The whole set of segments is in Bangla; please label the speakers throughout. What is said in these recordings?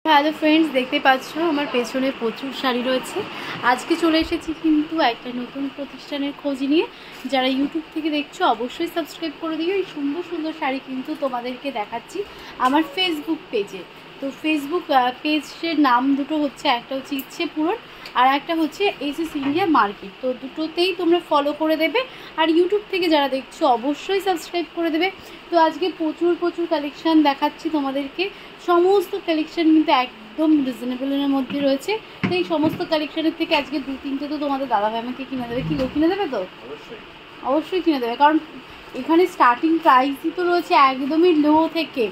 Speaker 1: হ্যালো ফ্রেন্ডস, দেখতে পাচ্ছ আমার পেছনে প্রচুর শাড়ি রয়েছে। আজকে চলে এসেছি কিন্তু একটা নতুন প্রতিষ্ঠানের খোঁজ নিয়ে। যারা ইউটিউব থেকে দেখছো অবশ্যই সাবস্ক্রাইব করে দিও। এই সুন্দর সুন্দর শাড়ি কিন্তু তোমাদেরকে দেখাচ্ছি আমার ফেসবুক পেজে। তো ফেসবুক পেজের নাম দুটো হচ্ছে, একটা হচ্ছে ইচ্ছে পূরণ আর একটা হচ্ছে এসএস ইন্ডিয়া মার্কেট। তো দুটোতেই তোমরা ফলো করে দেবে। আর ইউটিউব থেকে যারা দেখছো অবশ্যই সাবস্ক্রাইব করে দেবে। তো আজকে প্রচুর প্রচুর কালেকশান দেখাচ্ছি তোমাদেরকে। সমস্ত কালেকশান কিন্তু একদম রিজনেবলের মধ্যে রয়েছে। তো এই সমস্ত কালেকশানের থেকে আজকে দু তিনটে তো তোমাদের দাদাভাই আমাকে কিনে দেবে। কি কিনে দেবে? তো অবশ্যই কিনে দেবে, কারণ এখানে স্টার্টিং প্রাইসই তো রয়েছে একদমই লো থেকে।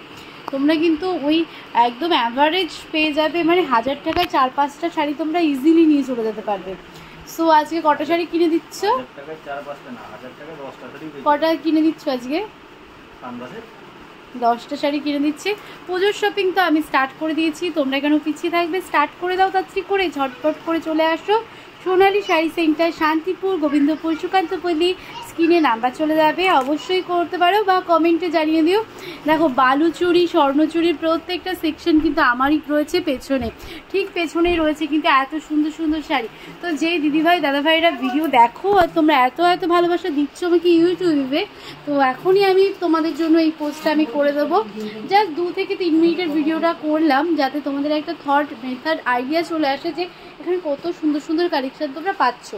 Speaker 1: তোমরা কিন্তু ওই একদম অ্যাভারেজ পেয়ে যাবে, মানে 1000 টাকায় 4-5টা শাড়ি তোমরা ইজিলি নিয়ে চলে যেতে পারবে। সো আজকে কটা শাড়ি কিনে দিচ্ছ? কটা কিনে দিচ্ছ আজকে? 10টা শাড়ি কিনে দিচ্ছে। পুজোর শপিং তো আমি স্টার্ট করে দিয়েছি, তোমরা কেন পিছিয়ে থাকবে? স্টার্ট করে দাও তাড়াতাড়ি করে, ঝটপট করে চলে আসো সোনালী শাড়ি সেন্টার, শান্তিপুর, গোবিন্দপুর, সুকান্তপল্লী। স্ক্রিনে নাম্বার চলে যাবে, অবশ্যই করতে পারো বা কমেন্টে জানিয়ে দিও। দেখো বালুচুরি, স্বর্ণচুরির প্রত্যেকটা সেকশন কিন্তু আমারই রয়েছে পেছনে, ঠিক পেছনেই রয়েছে কিন্তু এত সুন্দর সুন্দর শাড়ি। তো যেই দিদিভাই দাদাভাইরা ভিডিও দেখো আর তোমরা এত এত ভালোবাসা দিচ্ছ আমাকে ইউটিউবে, তো এখনই আমি তোমাদের জন্য এই পোস্টটা আমি করে দেবো। জাস্ট 2 থেকে 3 মিনিটের ভিডিওটা করলাম যাতে তোমাদের একটা থট মেথড আইডিয়া চলে আসে যে এখানে কত সুন্দর সুন্দর কালেকশান তোমরা পাচ্ছ।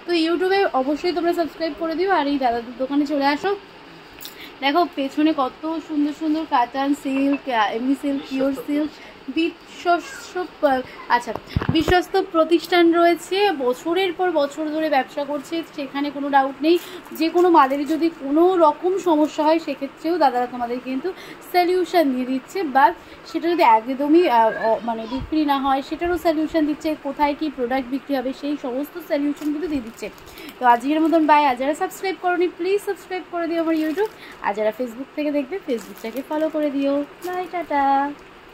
Speaker 1: তো ইউটিউবে অবশ্যই তোমরা সাবস্ক্রাইব করে দিও আর এই দাদাদের দোকানে চলে আসো। দেখো পেছনে কত সুন্দর সুন্দর কাতান সিল্ক, এমনি সিল্ক, পিওর সিল্ক, বিশ্বস্ত প্রতিষ্ঠান রয়েছে, বছরের পর বছর ধরে ব্যবসা করছে, সেখানে কোনো ডাউট নেই। যে কোনো মালের যদি কোনো রকম সমস্যা হয় সেক্ষেত্রেও দাদারা তোমাদের কিন্তু সলিউশন দিয়ে দিচ্ছে, বা সেটা যদি একদমই মানে বিক্রি না হয় সেটারও সলিউশন দিচ্ছে। কোথায় কি প্রোডাক্ট বিক্রি হবে সেই সমস্ত সলিউশন কিন্তু দিয়ে দিচ্ছে। তো আজকের মতন বাই। আর যারা সাবস্ক্রাইব করোনি প্লিজ সাবস্ক্রাইব করে দিও আমার ইউটিউব, আর যারা ফেসবুক থেকে দেখবে ফেসবুকটাকে ফলো করে দিও। Bye, tata.